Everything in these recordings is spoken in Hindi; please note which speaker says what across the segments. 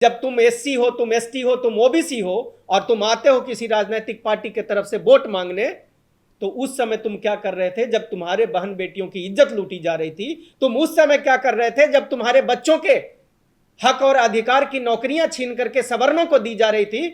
Speaker 1: जब तुम एससी हो, तुम एसटी हो, तुम ओबीसी हो और तुम आते हो किसी राजनीतिक पार्टी की तरफ से वोट मांगने, तो उस समय तुम क्या कर रहे थे? जब तुम्हारे बहन बेटियों की इज्जत लूटी जा रही थी, तुम उस समय क्या कर रहे थे? जब तुम्हारे बच्चों के हक और अधिकार की नौकरियां छीन करके सवर्णों को दी जा रही थी,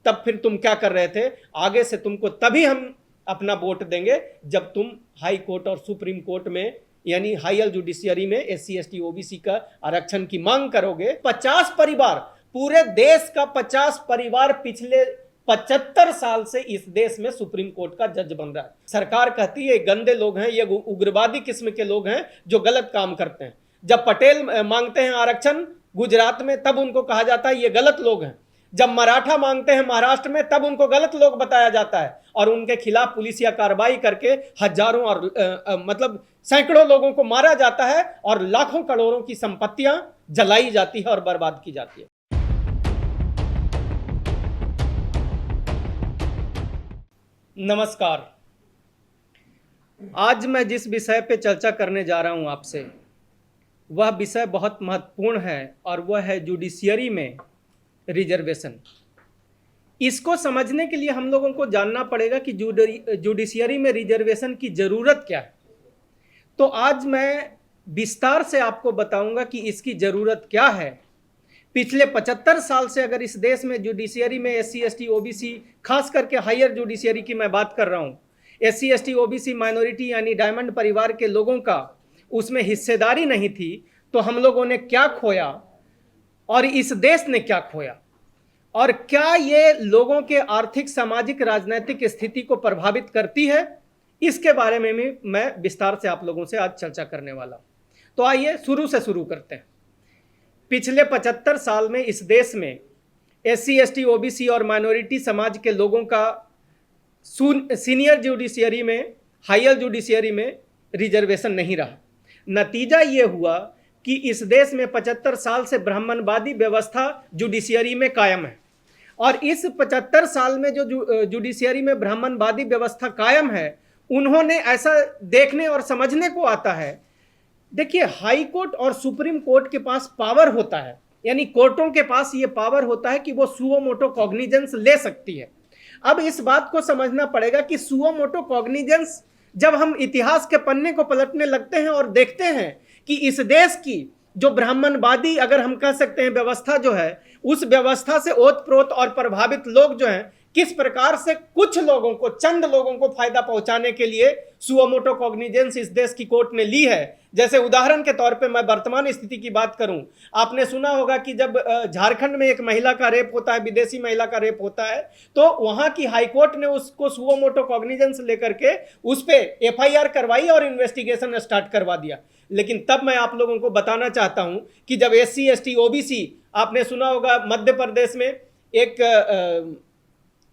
Speaker 1: तब फिर तुम क्या कर रहे थे? आगे से तुमको तभी हम अपना वोट देंगे जब तुम हाई कोर्ट और सुप्रीम कोर्ट में, यानी हायर जुडिशियरी में एससी एसटी ओबीसी का आरक्षण की मांग करोगे। 50 परिवार, पूरे देश का 50 परिवार पिछले 75 साल से इस देश में सुप्रीम कोर्ट का जज बन रहा है। सरकार कहती है गंदे लोग हैं, ये उग्रवादी किस्म के लोग हैं जो गलत काम करते हैं। जब पटेल मांगते हैं आरक्षण गुजरात में, तब उनको कहा जाता है ये गलत लोग हैं। जब मराठा मांगते हैं महाराष्ट्र में, तब उनको गलत लोग बताया जाता है और उनके खिलाफ पुलिसिया कार्रवाई करके हजारों और मतलब सैकड़ों लोगों को मारा जाता है और लाखों करोड़ों की संपत्तियां जलाई जाती है और बर्बाद की जाती है। नमस्कार। आज मैं जिस विषय पे चर्चा करने जा रहा हूं आपसे, वह विषय बहुत महत्वपूर्ण है और वह है जुडिशियरी में रिजर्वेशन। इसको समझने के लिए हम लोगों को जानना पड़ेगा कि जुडिशियरी में रिजर्वेशन की ज़रूरत क्या है। तो आज मैं विस्तार से आपको बताऊंगा कि इसकी ज़रूरत क्या है। पिछले 75 साल से अगर इस देश में जुडिशियरी में एससी एसटी ओबीसी, खास करके हायर जुडिशियरी की मैं बात कर रहा हूँ, एससी एसटी ओबीसी माइनॉरिटी यानी डायमंड परिवार के लोगों का उसमें हिस्सेदारी नहीं थी, तो हम लोगों ने क्या खोया और इस देश ने क्या खोया, और क्या ये लोगों के आर्थिक, सामाजिक, राजनीतिक स्थिति को प्रभावित करती है, इसके बारे में भी मैं विस्तार से आप लोगों से आज चर्चा करने वाला। तो आइए शुरू से शुरू करते हैं। पिछले 75 साल में इस देश में एससी एसटी ओबीसी और माइनॉरिटी समाज के लोगों का सीनियर जुडिशियरी में, हायर जुडिशियरी में रिजर्वेशन नहीं रहा। नतीजा ये हुआ कि इस देश में 75 साल से ब्राह्मणवादी व्यवस्था जुडिशियरी में कायम है और इस 75 साल में जो जुडिशियरी में ब्राह्मणवादी व्यवस्था कायम है, उन्होंने ऐसा देखने और समझने को आता है। देखिए, हाई कोर्ट और सुप्रीम कोर्ट के पास पावर होता है, यानी कोर्टों के पास ये पावर होता है कि वो सुओ मोटो कॉग्निजेंस ले सकती है। अब इस बात को समझना पड़ेगा कि सुओ मोटो कॉग्निजेंस, जब हम इतिहास के पन्ने को पलटने लगते हैं और देखते हैं कि इस देश की जो ब्राह्मणवादी, अगर हम कह सकते हैं, व्यवस्था जो है, उस व्यवस्था से ओतप्रोत और प्रभावित लोग जो हैं, किस प्रकार से कुछ लोगों को, चंद लोगों को फायदा पहुंचाने के लिए सुओ मोटो कॉग्निजेंस इस देश की कोर्ट ने ली है। जैसे उदाहरण के तौर पे मैं वर्तमान स्थिति की बात करूं, आपने सुना होगा कि जब झारखंड में एक महिला का रेप होता है, विदेशी महिला का रेप होता है, तो वहां की हाईकोर्ट ने उसको सुओ मोटो कॉग्निजेंस लेकर के उस पर एफआईआर करवाई और इन्वेस्टिगेशन स्टार्ट करवा दिया। लेकिन तब मैं आप लोगों को बताना चाहता हूं कि जब एससी एसटी ओबीसी, आपने सुना होगा मध्य प्रदेश में एक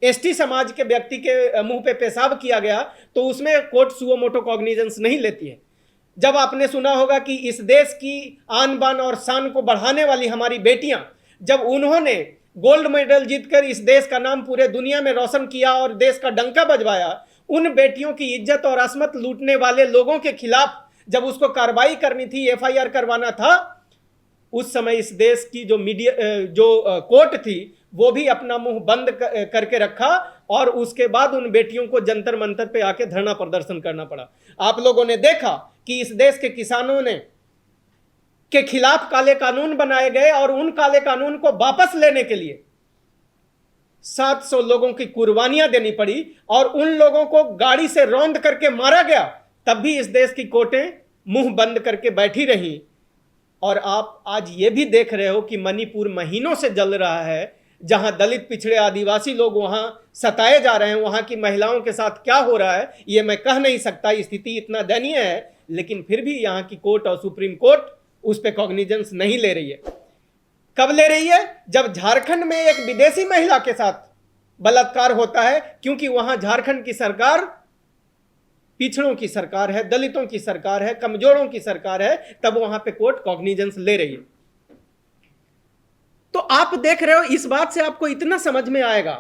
Speaker 1: एसटी समाज के व्यक्ति के मुंह पे पेशाब किया गया, तो उसमें कोर्ट सुओ मोटो कॉग्निजेंस नहीं लेती है। जब आपने सुना होगा कि इस देश की आन बान और शान को बढ़ाने वाली हमारी बेटियां, जब उन्होंने गोल्ड मेडल जीतकर इस देश का नाम पूरे दुनिया में रोशन किया और देश का डंका बजवाया, उन बेटियों की इज्जत और असमत लूटने वाले लोगों के खिलाफ जब उसको कार्रवाई करनी थी, एफआईआर करवाना था, उस समय इस देश की जो कोर्ट थी, वो भी अपना मुंह बंद करके रखा और उसके बाद उन बेटियों को जंतर मंतर पे आके धरना प्रदर्शन करना पड़ा। आप लोगों ने देखा कि इस देश के किसानों के खिलाफ काले कानून बनाए गए और उन काले कानून को वापस लेने के लिए 700 लोगों की कुर्बानियां देनी पड़ी और उन लोगों को गाड़ी से रौंद करके मारा गया। तब भी इस देश की कोर्टें मुंह बंद करके बैठी रहीं। और आप आज ये भी देख रहे हो कि मणिपुर महीनों से जल रहा है, जहां दलित, पिछड़े, आदिवासी लोग वहां सताए जा रहे हैं। वहां की महिलाओं के साथ क्या हो रहा है ये मैं कह नहीं सकता, स्थिति इतना दयनीय है, लेकिन फिर भी यहां की कोर्ट और सुप्रीम कोर्ट उस पर कॉग्निजेंस नहीं ले रही है। कब ले रही है? जब झारखंड में एक विदेशी महिला के साथ बलात्कार होता है, क्योंकि वहां झारखंड की सरकार पिछड़ों की सरकार है, दलितों की सरकार है, कमजोरों की सरकार है, तब वहां पे कोर्ट कॉग्निजेंस ले रही है। तो आप देख रहे हो, इस बात से आपको इतना समझ में आएगा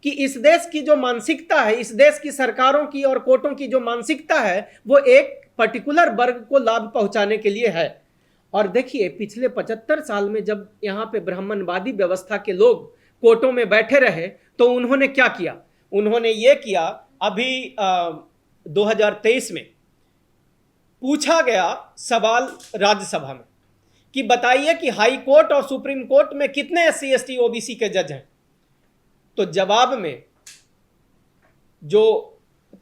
Speaker 1: कि इस देश की जो मानसिकता है, इस देश की सरकारों की और कोर्टों की जो मानसिकता है, वो एक पर्टिकुलर वर्ग को लाभ पहुंचाने के लिए है। और देखिए पिछले 75 साल में जब यहाँ पे ब्राह्मणवादी व्यवस्था के लोग कोर्टों में बैठे रहे तो उन्होंने क्या किया? उन्होंने ये किया, अभी 2023 में पूछा गया सवाल राज्यसभा में कि बताइए कि हाई कोर्ट और सुप्रीम कोर्ट में कितने SC ST OBC के जज हैं। तो जवाब में जो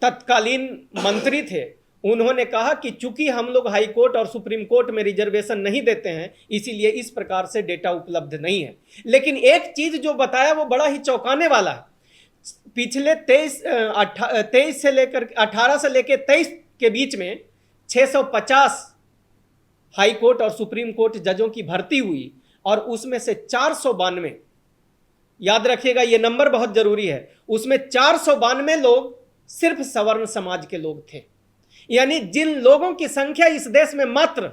Speaker 1: तत्कालीन मंत्री थे उन्होंने कहा कि चूंकि हम लोग हाई कोर्ट और सुप्रीम कोर्ट में रिजर्वेशन नहीं देते हैं इसीलिए इस प्रकार से डेटा उपलब्ध नहीं है। लेकिन एक चीज जो बताया वो बड़ा ही चौंकाने वाला है। पिछले 23 से लेकर 18 से लेकर 23 के बीच में 650 हाई कोर्ट और सुप्रीम कोर्ट जजों की भर्ती हुई और उसमें से 492, याद रखिएगा ये नंबर बहुत जरूरी है, उसमें 492 लोग सिर्फ सवर्ण समाज के लोग थे। यानी जिन लोगों की संख्या इस देश में मात्र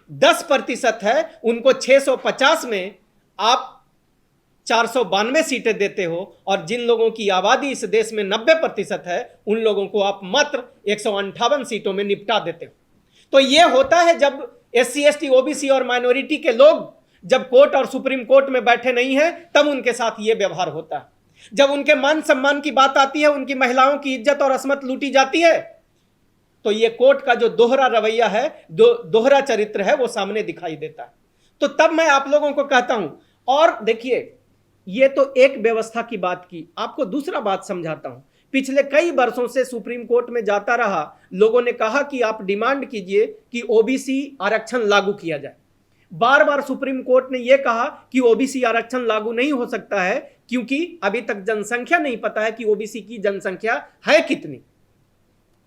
Speaker 1: 10% है उनको 650 में आप 492 सीटें देते हो, और जिन लोगों की आबादी इस देश में 90% है उन लोगों को आप मात्र 158 सीटों में निपटा देते हो। तो यह होता है जब SC ST OBC और माइनॉरिटी के लोग जब कोर्ट और सुप्रीम कोर्ट में बैठे नहीं हैं तब उनके साथ यह व्यवहार होता है। जब उनके मान सम्मान की बात आती है, उनकी महिलाओं की इज्जत और असमत लूटी जाती है, तो ये कोर्ट का जो दोहरा रवैया है, दोहरा चरित्र है, वो सामने दिखाई देता है। तो तब मैं आप लोगों को कहता हूं, और देखिए ये तो एक व्यवस्था की बात की, आपको दूसरा बात समझाता हूं। पिछले कई वर्षों से सुप्रीम कोर्ट में जाता रहा, लोगों ने कहा कि आप डिमांड कीजिए कि OBC आरक्षण लागू किया जाए। बार बार सुप्रीम कोर्ट ने यह कहा कि OBC आरक्षण लागू नहीं हो सकता है क्योंकि अभी तक जनसंख्या नहीं पता है कि OBC की जनसंख्या है कितनी।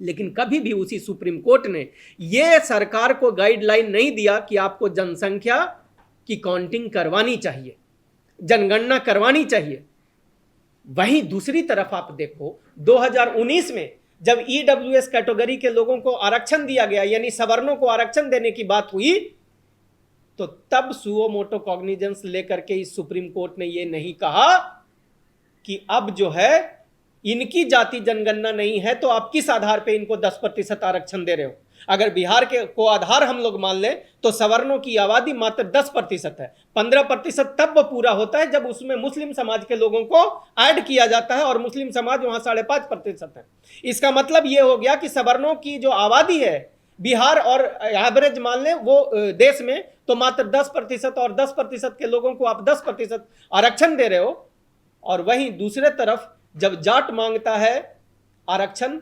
Speaker 1: लेकिन कभी भी उसी सुप्रीम कोर्ट ने यह सरकार को गाइडलाइन नहीं दिया कि आपको जनसंख्या की काउंटिंग करवानी चाहिए, जनगणना करवानी चाहिए। वहीं दूसरी तरफ आप देखो 2019 में जब EWS कैटेगरी के लोगों को आरक्षण दिया गया, यानी सवर्णों को आरक्षण देने की बात हुई, तो तब सुओ मोटो कॉग्निजेंस लेकर के इस सुप्रीम कोर्ट ने यह नहीं कहा कि अब जो है इनकी जाति जनगणना नहीं है तो आप किस आधार पे इनको 10% आरक्षण दे रहे हो। अगर बिहार के को आधार हम लोग मान लें तो सवर्णों की आबादी मात्र 10% है। 15% तब वो पूरा होता है जब उसमें मुस्लिम समाज के लोगों को ऐड किया जाता है, और मुस्लिम समाज वहां 5.5% है। इसका मतलब ये हो गया कि सवर्णों की जो आबादी है बिहार और एवरेज मान लें वो देश में, तो मात्र 10%, और 10% के लोगों को आप 10% आरक्षण दे रहे हो। और वहीं दूसरे तरफ जब जाट मांगता है आरक्षण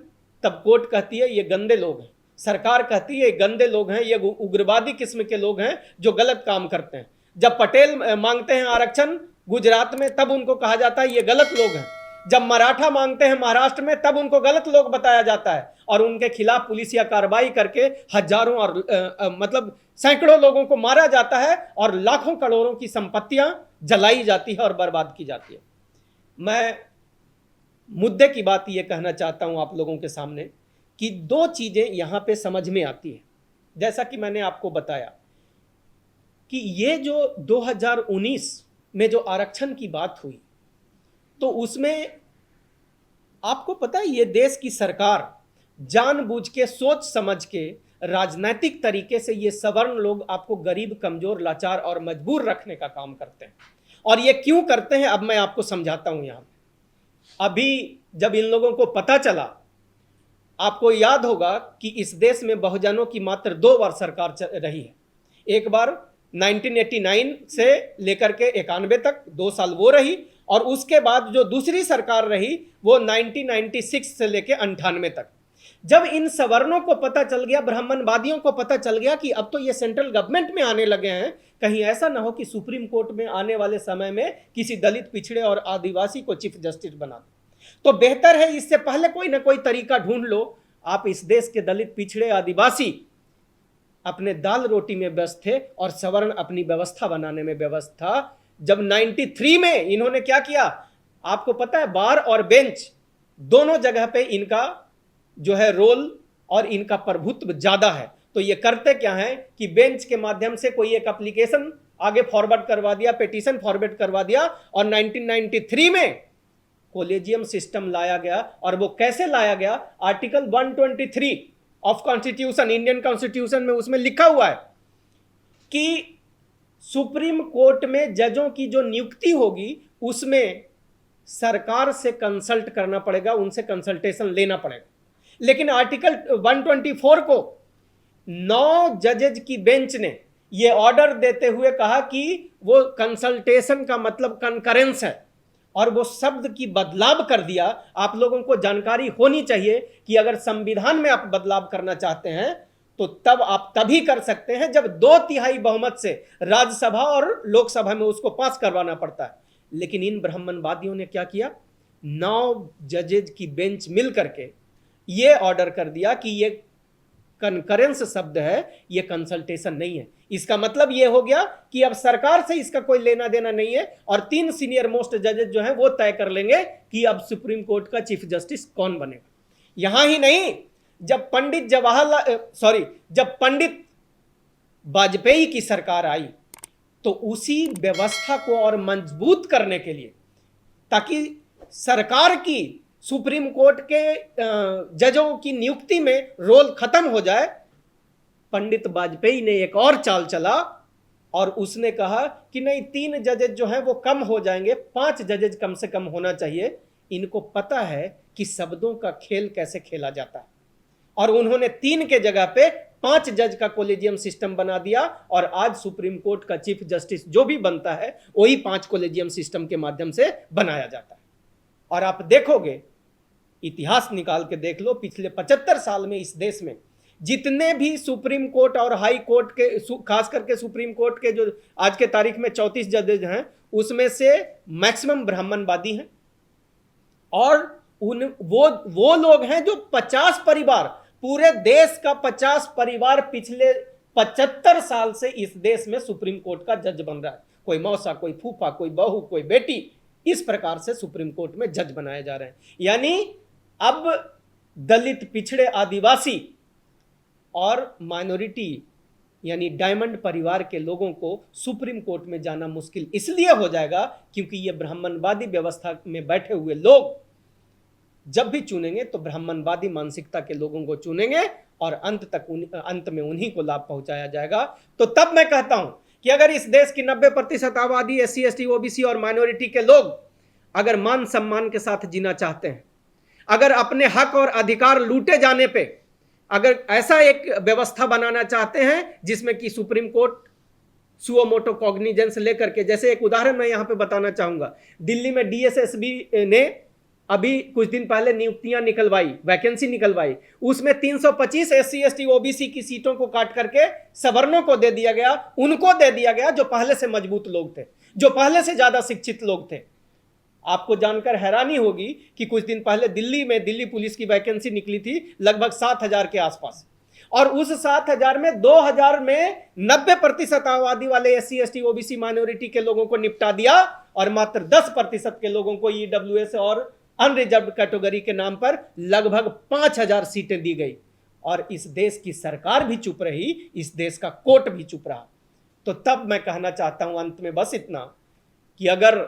Speaker 1: तब कोर्ट कहती है ये गंदे लोग हैं, सरकार कहती है ये गंदे लोग हैं, ये उग्रवादी किस्म के लोग हैं जो गलत काम करते हैं। जब पटेल मांगते हैं आरक्षण गुजरात में तब उनको कहा जाता है ये गलत लोग हैं। जब मराठा मांगते हैं महाराष्ट्र में तब उनको गलत लोग बताया जाता है, और उनके खिलाफ पुलिसिया कार्रवाई करके हजारों और मतलब सैकड़ों लोगों को मारा जाता है और लाखों करोड़ों की संपत्तियां जलाई जाती है और बर्बाद की जाती है। मैं मुद्दे की बात यह कहना चाहता हूं आप लोगों के सामने कि दो चीजें यहां पे समझ में आती है। जैसा कि मैंने आपको बताया कि ये जो 2019 में जो आरक्षण की बात हुई, तो उसमें आपको पता है ये देश की सरकार जानबूझ के सोच समझ के राजनीतिक तरीके से ये सवर्ण लोग आपको गरीब, कमजोर, लाचार और मजबूर रखने का काम करते हैं। और ये क्यों करते हैं अब मैं आपको समझाता हूं। यहां अभी जब इन लोगों को पता चला, आपको याद होगा कि इस देश में बहुजनों की मात्र 2 बार सरकार रही है। एक बार 1989 से लेकर के 91 तक 2 साल वो रही, और उसके बाद जो दूसरी सरकार रही वो 1996 से लेकर 98 तक। जब इन सवर्णों को पता चल गया, ब्राह्मणवादियों को पता चल गया कि अब तो ये सेंट्रल गवर्नमेंट में आने लगे हैं, कहीं ऐसा ना हो कि सुप्रीम कोर्ट में आने वाले समय में किसी दलित, पिछड़े और आदिवासी को चीफ जस्टिस बना दो, तो बेहतर है इससे पहले कोई ना कोई तरीका ढूंढ लो। आप इस देश के दलित, पिछड़े, आदिवासी अपने दाल रोटी में व्यस्त थे और सवर्ण अपनी व्यवस्था बनाने में व्यस्त था। जब 93 में इन्होंने क्या किया आपको पता है, बार और बेंच दोनों जगह पे इनका जो है रोल और इनका प्रभुत्व ज्यादा है। तो ये करते क्या है कि बेंच के माध्यम से कोई एक एप्लीकेशन आगे फॉरवर्ड करवा दिया, पिटीशन फॉरवर्ड करवा दिया, और 1993 में कॉलेजियम सिस्टम लाया गया। और वो कैसे लाया गया, article 123 of constitution, Indian constitution में उसमें लिखा हुआ है कि सुप्रीम कोर्ट में जजों की जो नियुक्ति होगी उसमें सरकार से कंसल्ट करना पड़ेगा, उनसे कंसल्टेशन लेना पड़ेगा। लेकिन आर्टिकल 124 को 9 जजेज की बेंच ने यह ऑर्डर देते हुए कहा कि वो कंसल्टेशन का मतलब कंकरेंस है, और वो शब्द की बदलाव कर दिया। आप लोगों को जानकारी होनी चाहिए कि अगर संविधान में आप बदलाव करना चाहते हैं तो तब आप तभी कर सकते हैं जब 2/3 बहुमत से राज्यसभा और लोकसभा में उसको पास करवाना पड़ता है। लेकिन इन ब्राह्मणवादियों ने क्या किया, 9 जजेज की बेंच मिल करके ये ऑर्डर कर दिया कि ये कंकरेंस शब्द है, ये कंसल्टेशन नहीं है। इसका मतलब ये हो गया कि अब सरकार से इसका कोई लेना देना नहीं है, और 3 सीनियर मोस्ट जजेज जो हैं वो तय कर लेंगे कि अब सुप्रीम कोर्ट का चीफ जस्टिस कौन बनेगा। यहां ही नहीं, जब पंडित वाजपेयी की सरकार आई तो उसी व्यवस्था को और मजबूत करने के लिए, ताकि सरकार की सुप्रीम कोर्ट के जजों की नियुक्ति में रोल खत्म हो जाए, पंडित वाजपेयी ने एक और चाल चला और उसने कहा कि नहीं, 3 जजेज जो हैं वो कम हो जाएंगे, 5 जजेज कम से कम होना चाहिए। इनको पता है कि शब्दों का खेल कैसे खेला जाता है, और उन्होंने 3 के जगह पे 5 जज का कॉलेजियम सिस्टम बना दिया, और आज सुप्रीम कोर्ट का चीफ जस्टिस जो भी बनता है वही 5 कॉलेजियम सिस्टम के माध्यम से बनाया जाता है। और आप देखोगे, इतिहास निकाल के देख लो, पिछले 75 साल में इस देश में जितने भी सुप्रीम कोर्ट और हाई कोर्ट के, खास करके सुप्रीम कोर्ट के जो आज के तारीख में 34 जजेज हैं, उसमें से मैक्सिमम ब्राह्मणवादी हैं, और वो लोग हैं जो 50 परिवार, पूरे देश का 50 परिवार पिछले 75 साल से इस देश में सुप्रीम कोर्ट का जज बन रहा है। कोई मौसा, कोई फूफा, कोई बहू, कोई बेटी, इस प्रकार से सुप्रीम कोर्ट में जज बनाए जा रहे हैं। यानी अब दलित, पिछड़े, आदिवासी और माइनॉरिटी यानी डायमंड परिवार के लोगों को सुप्रीम कोर्ट में जाना मुश्किल इसलिए हो जाएगा क्योंकि ये ब्राह्मणवादी व्यवस्था में बैठे हुए लोग जब भी चुनेंगे तो ब्राह्मणवादी मानसिकता के लोगों को चुनेंगे, और अंत में उन्हीं को लाभ पहुंचाया जाएगा। तो तब मैं कहता हूं कि अगर इस देश की 90% आबादी SC, ST, OBC और माइनॉरिटी के लोग अगर मान सम्मान के साथ जीना चाहते हैं, अगर अपने हक और अधिकार लूटे जाने पे अगर ऐसा एक व्यवस्था बनाना चाहते हैं जिसमें कि supreme court suo motu cognizance लेकर के, जैसे एक उदाहरण मैं यहां पे बताना चाहूंगा, दिल्ली में DSSB ने अभी कुछ दिन पहले नियुक्तियां निकलवाई, वैकेंसी निकलवाई, उसमें 325 SC, ST, OBC की सीटों को काट करके सवर्णों को दे दिया गया, उनको दे दिया गया जो पहले से मजबूत लोग थे, जो पहले से ज्यादा शिक्षित लोग थे। आपको जानकर हैरानी होगी कि कुछ दिन पहले दिल्ली में दिल्ली पुलिस की वैकेंसी निकली थी लगभग 7,000 के आसपास, और उस 7,000 में 2,000 में 90% आबादी वाले SC, ST, OBC माइनॉरिटी के लोगों को निपटा दिया, और मात्र 10% के लोगों को EWS और अनरिजर्व कैटेगरी के नाम पर लगभग 5,000 सीटें दी गई। और इस देश की सरकार भी चुप रही, इस देश का कोर्ट भी चुप रहा। तो तब मैं कहना चाहता हूं अंत में बस इतना कि अगर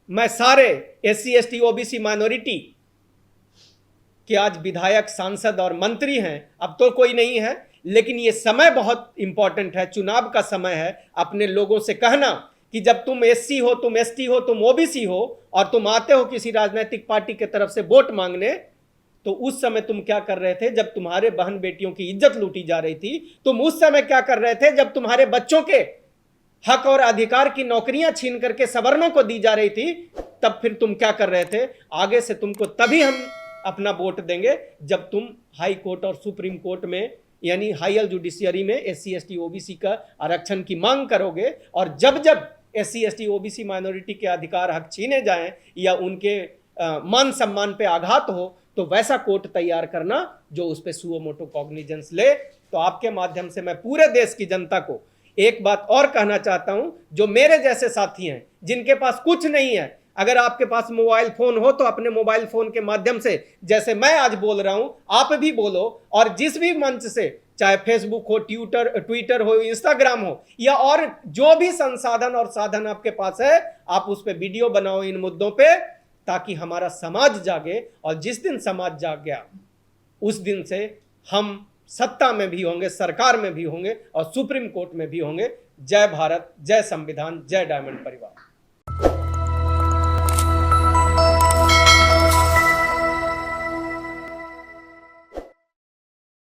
Speaker 1: मैं सारे SC, ST, OBC माइनॉरिटी के आज विधायक, सांसद और मंत्री हैं, अब तो कोई नहीं है, लेकिन ये समय बहुत इंपॉर्टेंट है, चुनाव का समय है, अपने लोगों से कहना कि जब तुम SC हो, तुम ST हो, तुम OBC हो और तुम आते हो किसी राजनीतिक पार्टी के तरफ से वोट मांगने, तो उस समय तुम क्या कर रहे थे जब तुम्हारे बहन बेटियों की इज्जत लूटी जा रही थी? तुम उस समय क्या कर रहे थे जब तुम्हारे बच्चों के हक और अधिकार की नौकरियां छीन करके सवर्णों को दी जा रही थी? तब फिर तुम क्या कर रहे थे? आगे से तुमको तभी हम अपना वोट देंगे जब तुम हाई कोर्ट और सुप्रीम कोर्ट में यानी हायर जुडिशियरी में SC, ST, OBC का आरक्षण की मांग करोगे, और जब जब SC, ST, OBC माइनॉरिटी के अधिकार हक छीने जाएं या उनके मान सम्मान पे आघात हो, तो वैसा कोर्ट तैयार करना जो उस पे सुओ मोटो कॉग्निजेंस ले। तो आपके माध्यम से मैं पूरे देश की जनता को एक बात और कहना चाहता हूं, जो मेरे जैसे साथी हैं जिनके पास कुछ नहीं है, अगर आपके पास मोबाइल फोन हो तो अपने मोबाइल फोन के माध्यम से जैसे मैं आज बोल रहा हूं आप भी बोलो, और जिस भी मंच से, चाहे फेसबुक हो, ट्विटर हो, इंस्टाग्राम हो, या और जो भी संसाधन और साधन आपके पास है, आप उस पर वीडियो बनाओ इन मुद्दों पे, ताकि हमारा समाज जागे। और जिस दिन समाज जाग गया उस दिन से हम सत्ता में भी होंगे, सरकार में भी होंगे और सुप्रीम कोर्ट में भी होंगे। जय भारत, जय संविधान, जय डायमंड परिवार।